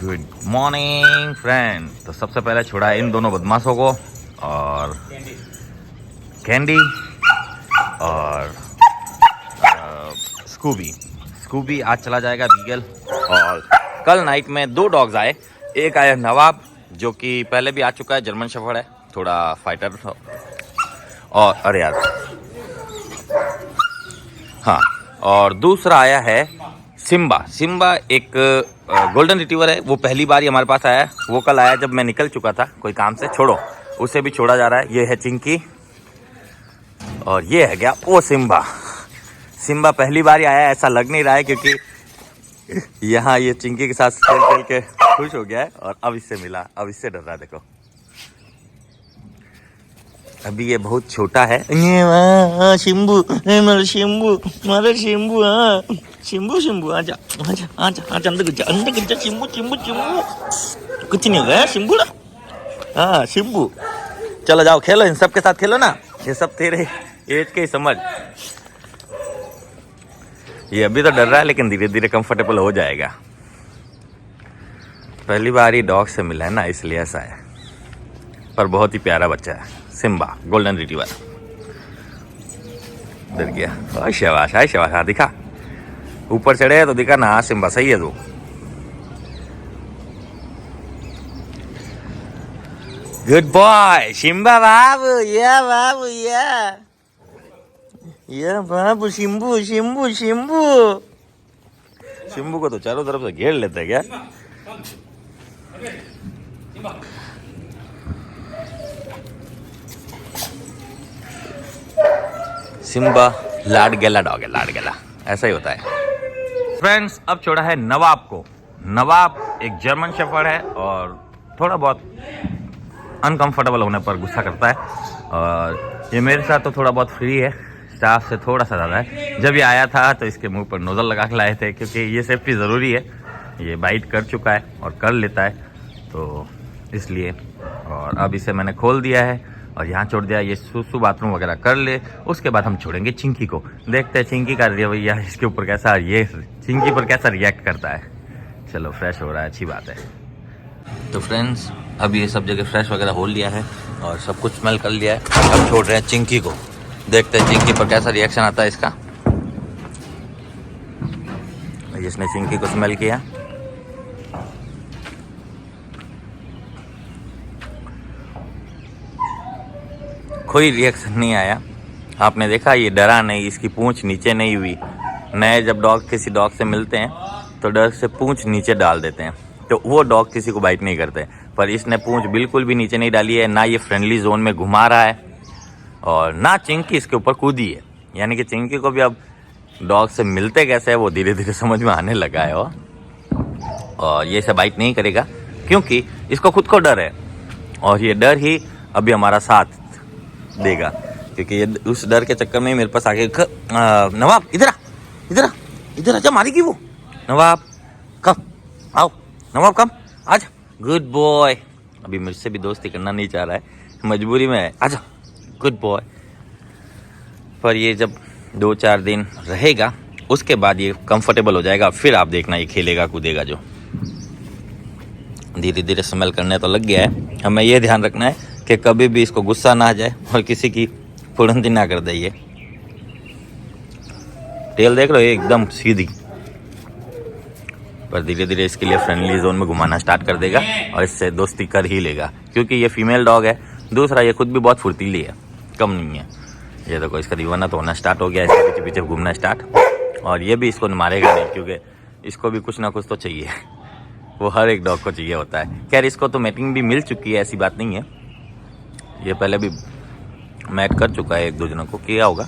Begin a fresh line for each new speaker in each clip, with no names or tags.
Good morning friend. तो सबसे पहले छोड़ा इन दोनों बदमाशों को और कैंडी और स्कूबी आज चला जाएगा बीगल। और कल नाइट में दो डॉग्स आए। एक आया नवाब जो कि पहले भी आ चुका है, जर्मन शेफर्ड है, थोड़ा फाइटर। और अरे यार हाँ, और दूसरा आया है सिम्बा एक गोल्डन रिट्रीवर है। वो पहली बार ही हमारे पास आया है। वो कल आया जब मैं निकल चुका था कोई काम से, छोड़ो, उसे भी छोड़ा जा रहा है। ये है चिंकी और ये है क्या वो सिम्बा पहली बार ही आया है। ऐसा लग नहीं रहा है क्योंकि यहाँ ये चिंकी के साथ खेल खेल के खुश हो गया है और अब इससे मिला, अब इससे डर रहा है। देखो अभी ये बहुत छोटा है। शिम्बू आजा अंदर गुज्जा शिम्बू कुछ नहीं होगा शिम्बू ना। हाँ शिम्बू, चलो जाओ खेलो, इन सब के साथ खेलो ना, ये सब तेरे एज के ही समझ। ये अभी तो डर रहा है लेकिन धीरे धीरे कंफर्टेबल हो जाएगा। पहली बार ही डॉग से मिला है ना, इसलिए ऐसा है। पर बहुत ही प्यारा बच्चा है सिम्बा गोल्डन रिट्रीवर। डर गया। शाबाश हाँ दिखा, ऊपर चढ़े तो दिखा ना। सिम्बा सही है तू। गुड बॉय सिम्बा बाबू, ये बाबू शिम्बू को तो चारों तरफ से घेर लेते हैं क्या। सिम्बा लाडगेला डॉग है, लाडगेला ऐसा ही होता है। फ्रेंड्स अब छोड़ा है नवाब को। नवाब एक जर्मन शेफर्ड है और थोड़ा बहुत अनकंफर्टेबल होने पर गुस्सा करता है। और ये मेरे साथ तो थोड़ा बहुत फ्री है, स्टाफ से थोड़ा सा ज़्यादा है। जब ये आया था तो इसके मुंह पर नोजल लगा के लाए थे क्योंकि ये सेफ्टी ज़रूरी है। ये बाइट कर चुका है और कर लेता है तो इसलिए। और अब इसे मैंने खोल दिया है और यहाँ छोड़ दिया। ये सुसु बाथरूम वगैरह कर ले, उसके बाद हम छोड़ेंगे चिंकी को। देखते हैं चिंकी का रवैया इसके ऊपर कैसा, ये चिंकी पर कैसा रिएक्ट करता है। चलो फ्रेश हो रहा है, अच्छी बात है। तो फ्रेंड्स अब ये सब जगह फ्रेश वगैरह हो लिया है और सब कुछ स्मेल कर लिया है। अब छोड़ रहे हैं चिंकी को, देखते हैं चिंकी पर कैसा रिएक्शन आता है इसका। इसने चिंकी को स्मेल किया, कोई रिएक्शन नहीं आया। आपने देखा ये डरा नहीं, इसकी पूंछ नीचे नहीं हुई। नए जब डॉग किसी डॉग से मिलते हैं तो डर से पूंछ नीचे डाल देते हैं, तो वो डॉग किसी को बाइट नहीं करते। पर इसने पूंछ बिल्कुल भी नीचे नहीं डाली है, ना ये फ्रेंडली जोन में घुमा रहा है और ना चिंकी इसके ऊपर कूदी है। यानी कि चिंकी को भी अब डॉग से मिलते कैसे है वो धीरे धीरे समझ में आने लगा है। और ये सब बाइट नहीं करेगा क्योंकि इसको खुद को डर है और ये डर ही अभी हमारा साथ देगा। क्योंकि ये उस डर के चक्कर में मेरे पास आके नवाब इधर आजा, मारेगी वो। नवाब कम आओ, नवाब कम आजा, गुड बॉय। अभी मुझसे भी दोस्ती करना नहीं चाह रहा है, मजबूरी में है, आजा गुड बॉय। पर ये जब 2-4 दिन रहेगा उसके बाद ये कंफर्टेबल हो जाएगा। फिर आप देखना ये खेलेगा कूदेगा। जो धीरे धीरे स्मेल करने तो लग गया है। हमें ये ध्यान रखना है कि कभी भी इसको गुस्सा ना आ जाए और किसी की फुड़ंती ना कर दे। ये टेल देख रहे हो एकदम सीधी। पर धीरे धीरे इसके लिए फ्रेंडली जोन में घुमाना स्टार्ट कर देगा और इससे दोस्ती कर ही लेगा क्योंकि ये फीमेल डॉग है। दूसरा ये खुद भी बहुत फुर्तीली है, कम नहीं है। ये देखो इसका दीवाना तो होना स्टार्ट हो गया, इसके पीछे पीछे घूमना स्टार्ट। और ये भी इसको मारेगा नहीं क्योंकि इसको भी कुछ ना कुछ तो चाहिए, वो हर एक डॉग को चाहिए होता है। खैर इसको तो मैटिंग भी मिल चुकी है, ऐसी बात नहीं है। ये पहले भी मैट कर चुका है, 1-2 जनों को किया होगा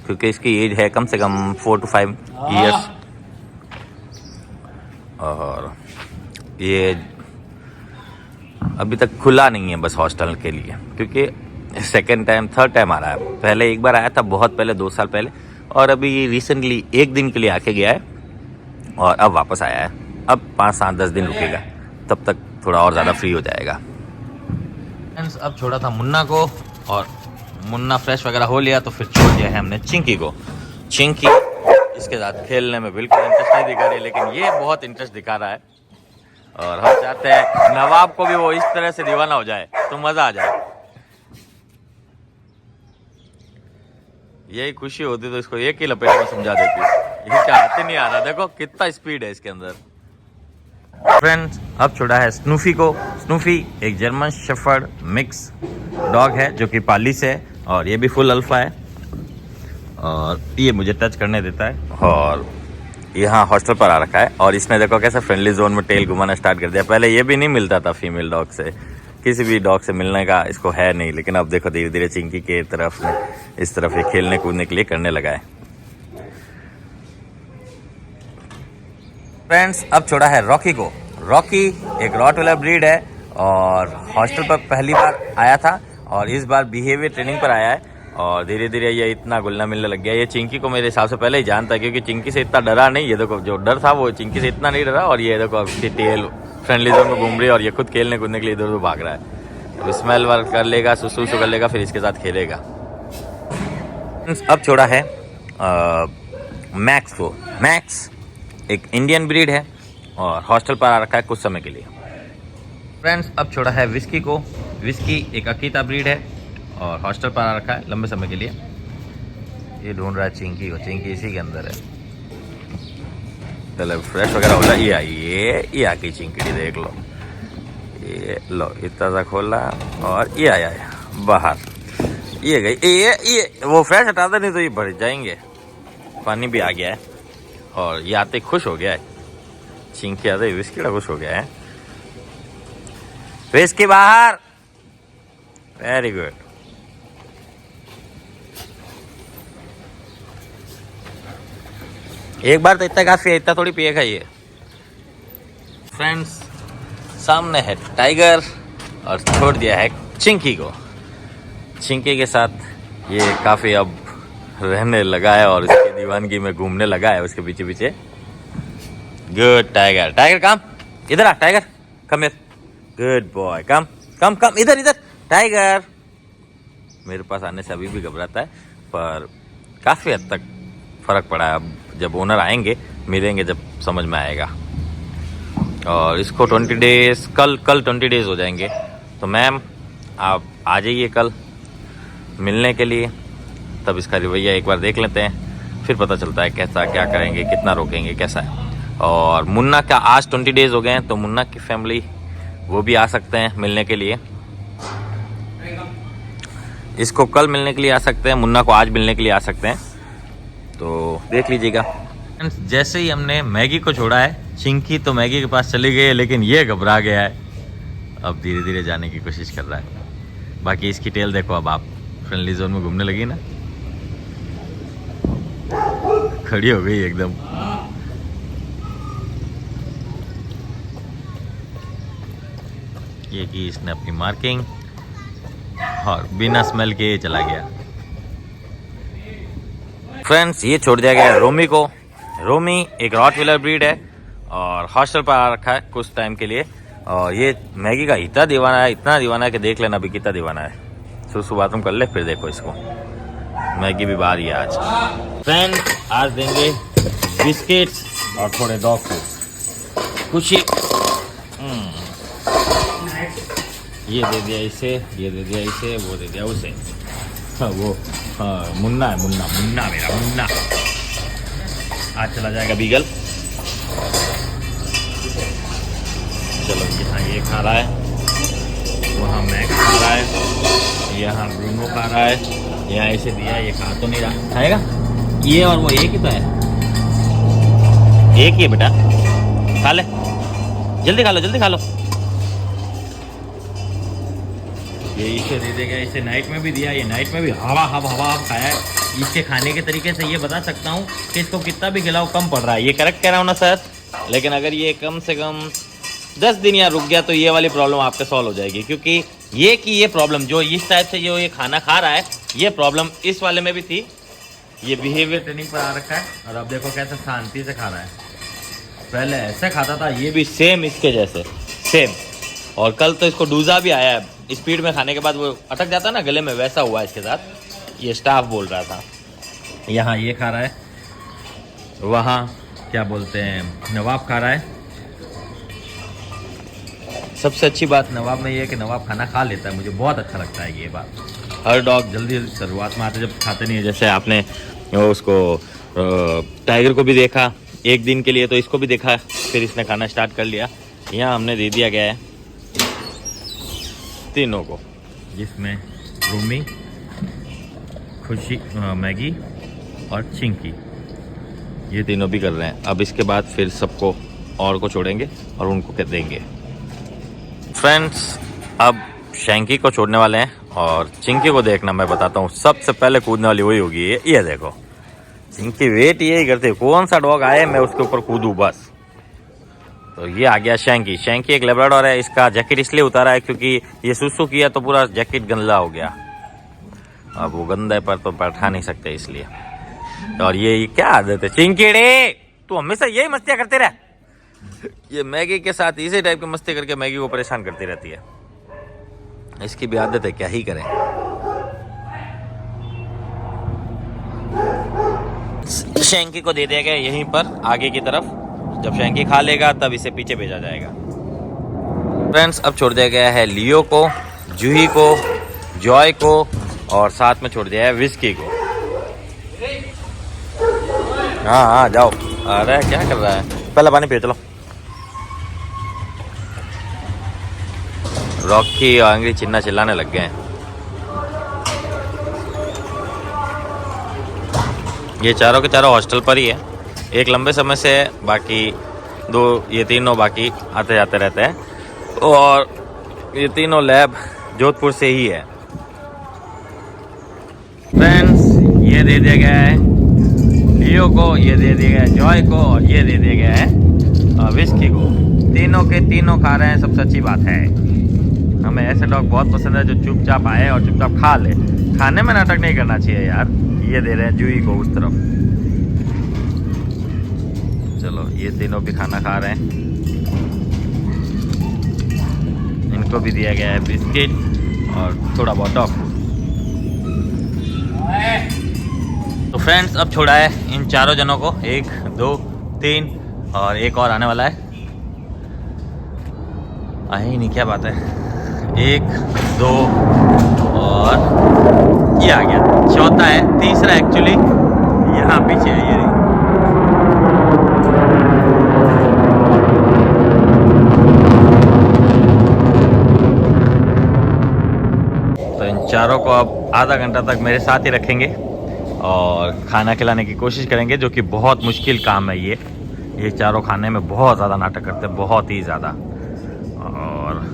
क्योंकि इसकी एज है कम से कम 4 to 5 ईयर्स। और ये अभी तक खुला नहीं है बस हॉस्टल के लिए, क्योंकि थर्ड टाइम आ रहा है। पहले एक बार आया था बहुत पहले, 2 साल पहले, और अभी रिसेंटली 1 दिन के लिए आके गया है और अब वापस आया है। अब 5-7-10 दिन रुकेगा, तब तक थोड़ा और ज़्यादा फ्री हो जाएगा। अब छोड़ा था मुन्ना को और मुन्ना फ्रेश वगैरह हो लिया तो फिर छोड़ दिया है हमने चिंकी को। चिंकी इसके साथ खेलने में बिल्कुल इंटरेस्ट नहीं दिखा रही, लेकिन ये बहुत इंटरेस्ट दिखा रहा है और हम चाहते हैं नवाब को भी वो इस तरह से दीवाना हो जाए तो मजा आ जाए। यही खुशी होती तो इसको एक ही लपेट में समझा देती। ये क्या हाथ ही नहीं आ रहा, देखो कितना स्पीड है इसके अंदर। फ्रेंड्स अब छोड़ा है स्नूफी को। स्नूफी एक जर्मन शेफर्ड मिक्स डॉग है जो कि पालिस है और ये भी फुल अल्फा है और ये मुझे टच करने देता है और यहाँ हॉस्टल पर आ रखा है। और इसने देखो कैसे फ्रेंडली जोन में टेल घुमाना स्टार्ट कर दिया। पहले ये भी नहीं मिलता था फीमेल डॉग से, किसी भी डॉग से मिलने का इसको है नहीं, लेकिन अब देखो धीरे धीरे चिंकी के तरफ इस तरफ ये खेलने कूदने के लिए करने लगा है। फ्रेंड्स अब छोड़ा है रॉकी को। रॉकी एक रॉटवेलर ब्रीड है और हॉस्टल पर पहली बार आया था और इस बार बिहेवियर ट्रेनिंग पर आया है और धीरे धीरे ये इतना घुलना मिलने लग गया। ये चिंकी को मेरे हिसाब से पहले ही जानता है क्योंकि चिंकी से इतना डरा नहीं। ये देखो जो डर था वो चिंकी से इतना नहीं डरा और ये देखो उसकी टेल फ्रेंडली जोन में घूम रही है और ये खुद खेलने कूदने के लिए इधर उधर भाग रहा है। तो स्मेल वर्क कर लेगा, सुसु कर लेगा, फिर इसके साथ खेलेगा। अब छोड़ा है मैक्स को। मैक्स एक इंडियन ब्रीड है और हॉस्टल पर आ रखा है कुछ समय के लिए। फ्रेंड्स अब छोड़ा है विस्की को। विस्की एक अकीता ब्रीड है और हॉस्टल पर आ रखा है लंबे समय के लिए। ये ढूंढ रहा है चिंकी को, चिंकी इसी के अंदर है। चलो फ्रेश वगैरह हो रहा है। ये आकी चिंकी देख लो, ये लो इतना सा खोला और ये आया बाहर। ये गई ये वो फ्रेश हटा दे नहीं तो ये भर जाएंगे। पानी भी आ गया है और ये आते खुश हो गया है। चिंकी आते विस्की खुश हो गया है। विस्की बाहर, वेरी गुड। एक बार तो इतना काफी है, इतना थोड़ी पिएगा ये। फ्रेंड्स सामने है टाइगर और छोड़ दिया है चिंकी को। चिंकी के साथ ये काफी अब रहने लगा है और इसकी दीवानगी में घूमने लगा है उसके पीछे पीछे। गुड टाइगर, टाइगर कम इधर आ, tiger come here, good boy, come come come इधर इधर। टाइगर मेरे पास आने से अभी भी घबराता है पर काफी हद तक फर्क पड़ा है। अब जब ओनर आएंगे मिलेंगे जब समझ में आएगा। और इसको 20 डेज कल 20 डेज हो जाएंगे। तो मैम आप आ जाइए कल मिलने के लिए, तब इसका रवैया एक बार देख लेते हैं, फिर पता चलता है कैसा क्या करेंगे, कितना रोकेंगे, कैसा है। और मुन्ना का आज 20 डेज हो गए हैं तो मुन्ना की फैमिली वो भी आ सकते हैं मिलने के लिए। इसको कल मिलने के लिए आ सकते हैं, मुन्ना को आज मिलने के लिए आ सकते हैं, तो देख लीजिएगा। जैसे ही हमने मैगी को छोड़ा है, चिंकी तो मैगी के पास चली गई है लेकिन ये घबरा गया है, अब धीरे धीरे जाने की कोशिश कर रहा है। बाकी इसकी टेल देखो, अब आप फ्रेंडली जोन में घूमने लगी ना, खड़ी हो गई एकदम। ये की इसने अपनी मार्किंग और बिना स्मेल के चला गया। फ्रेंड्स ये छोड़ दिया गया रोमी को। रोमी एक रॉटवेलर ब्रीड है और हॉस्टल पर आ रखा है कुछ टाइम के लिए। और ये मैगी का इतना दीवाना है कि देख लेना अभी कितना दीवाना है। सुसु बाथरूम कर ले फिर देखो इसको। मैगी भी बाहर ही है आज। फ्रेंड्स आज देंगे बिस्किट्स और थोड़े डॉग फूड। खुशी ये दे दिया इसे, ये दे दिया इसे, वो दे दिया उसे। हाँ वो हाँ मुन्ना है, मुन्ना मेरा मुन्ना। आज चला जाएगा बीगल। चलो यहाँ ये खा रहा है, वहाँ मैक्स खा रहा है, यहाँ ब्रूनो खा रहा है, यहाँ इसे दिया, ये खा तो नहीं रहा। खाएगा ये और वो एक ही तो है, एक ही है बेटा, खा ले जल्दी खा लो, जल्दी खा लो। ये इसे दे देगा, इसे नाइट में भी दिया, ये नाइट में भी हवा खाया है। इसके खाने के तरीके से ये बता सकता हूँ कि इसको कितना भी खिलाओ कम पड़ रहा है। ये करेक्ट कह रहा हूँ ना सर? लेकिन अगर ये कम से कम 10 दिन या रुक गया तो ये वाली प्रॉब्लम आपके सॉल्व हो जाएगी। क्योंकि ये प्रॉब्लम जो इस टाइप से जो ये खाना खा रहा है, ये प्रॉब्लम इस वाले में भी थी। ये बिहेवियर ट्रेनिंग पर आ रखा है और अब देखो कैसे शांति से खा रहा है। पहले ऐसे खाता था, ये भी सेम इसके जैसे सेम। और कल तो इसको डूजा भी आया है, स्पीड में खाने के बाद वो अटक जाता है ना गले में, वैसा हुआ इसके साथ। ये स्टाफ बोल रहा था। यहाँ ये खा रहा है, वहाँ क्या बोलते हैं नवाब खा रहा है, सबसे अच्छी बात नवाब में ये है कि नवाब खाना खा लेता है, मुझे बहुत अच्छा लगता है ये बात। हर डॉग जल्दी शुरुआत में आते जब खाते नहीं है, जैसे आपने उसको टाइगर को भी देखा एक दिन के लिए, तो इसको भी देखा, फिर इसने खाना स्टार्ट कर लिया। यहाँ हमने दे दिया गया है तीनों को, जिसमें रूमी, खुशी, मैगी और चिंकी, ये तीनों भी कर रहे हैं। अब इसके बाद फिर सबको और को छोड़ेंगे और उनको कर देंगे। फ्रेंड्स, अब शैंकी को छोड़ने वाले हैं और चिंकी को देखना मैं बताता हूँ। सबसे पहले कूदने वाली वही होगी। ये देखो चिंकी वेट यही करते, कौन सा डॉग आए मैं उसके ऊपर कूदूं बस। तो ये आ गया शैंकी। शैंकी एक लेब्राडोर है। इसका जैकेट इसलिए उतारा है क्योंकि ये सुसु किया तो पूरा जैकेट गंदा हो गया। अब वो गंदे पर तो बैठा नहीं सकते इसलिए। और ये क्या आदत है चिंकीड़े, तू हमेशा यही मस्तियाँ करते रह। ये मैगी के साथ इसी टाइप की मस्ती करके मैगी को परेशान करती रहती है। इसकी भी आदत है, क्या ही करें। शैंकी को दे दिया गया यहीं पर आगे की तरफ। जब शैंकी खा लेगा तब इसे पीछे भेजा जाएगा। फ्रेंड्स, अब छोड़ दिया गया है लियो को, जूही को, जॉय को और साथ में छोड़ दिया है विस्की को। हाँ जाओ। अरे क्या कर रहा है, पहले पानी पियो चलो। रॉकी और एंग्री चिन्ना चिल्लाने लग गए हैं। ये चारों के चारों हॉस्टल पर ही है, एक लंबे समय से है, बाकी दो ये तीनों बाकी आते जाते रहते हैं। और ये तीनों लैब जोधपुर से ही है। फ्रेंड्स, ये दे दिया गया है लियो को, ये दे दिया गया है जॉय को और ये दे दिया गया है विस्की को। तीनों के तीनों खा रहे हैं। सबसे अच्छी बात है, हमें ऐसे डॉग बहुत पसंद है जो चुपचाप आए और चुपचाप खा ले। खाने में नाटक नहीं करना चाहिए यार। ये दे रहे हैं जूही को उस तरफ। चलो, ये तीनों भी खाना खा रहे हैं। इनको भी दिया गया है बिस्किट और थोड़ा बहुत डॉग फूड। तो फ्रेंड्स, अब छोड़ा है इन चारों जनों को, 1 2 3 और एक और आने वाला है। आए ही नहीं, क्या बात है। 1 2 और ये आ गया। चौथा है, तीसरा एक्चुअली यहाँ पीछे है। ये तो इन चारों को अब आधा घंटा तक मेरे साथ ही रखेंगे और खाना खिलाने की कोशिश करेंगे, जो कि बहुत मुश्किल काम है। ये चारों खाने में बहुत ज़्यादा नाटक करते हैं, बहुत ही ज़्यादा। और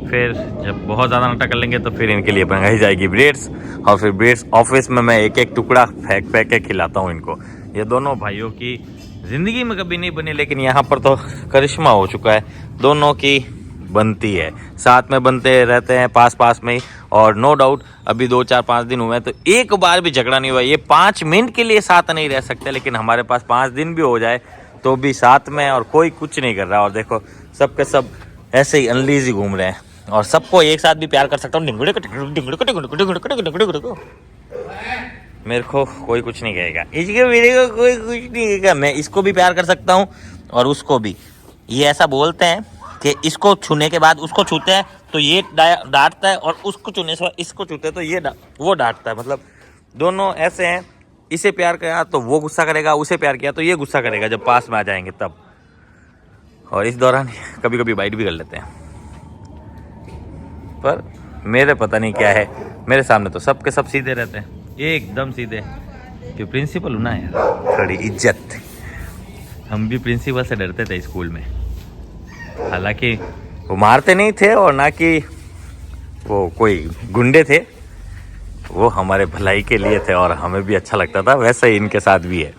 फिर जब बहुत ज़्यादा नाटक कर लेंगे तो फिर इनके लिए मंगाई जाएगी ब्रेड्स। और फिर ब्रेड्स ऑफिस में मैं एक एक टुकड़ा फेंक के खिलाता हूँ इनको। ये दोनों भाइयों की ज़िंदगी में कभी नहीं बनी, लेकिन यहाँ पर तो करिश्मा हो चुका है। दोनों की बनती है, साथ में बनते रहते हैं, पास में ही। और नो डाउट अभी 2 4 5 दिन हुए हैं तो एक बार भी झगड़ा नहीं हुआ। ये 5 मिनट के लिए साथ नहीं रह सकते, लेकिन हमारे पास 5 दिन भी हो जाए तो भी साथ में, और कोई कुछ नहीं कर रहा। और देखो सब के सब ऐसे ही अनलीज ही घूम रहे हैं और सबको एक साथ भी प्यार कर सकता हूँ। मेरे को कोई कुछ नहीं कहेगा, इसके मेरे को कोई कुछ नहीं कहेगा। मैं इसको भी प्यार कर सकता हूँ और उसको भी। ये ऐसा बोलते हैं कि इसको छूने के बाद उसको छूते हैं तो ये डांटता है, और उसको छूने से इसको छूते हैं तो ये वो डांटता है। मतलब दोनों ऐसे हैं। इसे प्यार किया तो वो गुस्सा करेगा, उसे प्यार किया तो ये गुस्सा करेगा जब पास में आ जाएंगे तब। और इस दौरान कभी कभी बाइट भी कर लेते हैं। पर मेरे पता नहीं क्या है, मेरे सामने तो सब के सब सीधे रहते हैं, एकदम सीधे। कि प्रिंसिपल होना है थोड़ी इज्जत। हम भी प्रिंसिपल से डरते थे स्कूल में। हालांकि वो मारते नहीं थे और ना कि वो कोई गुंडे थे, वो हमारे भलाई के लिए थे और हमें भी अच्छा लगता था। वैसे ही इनके साथ भी है।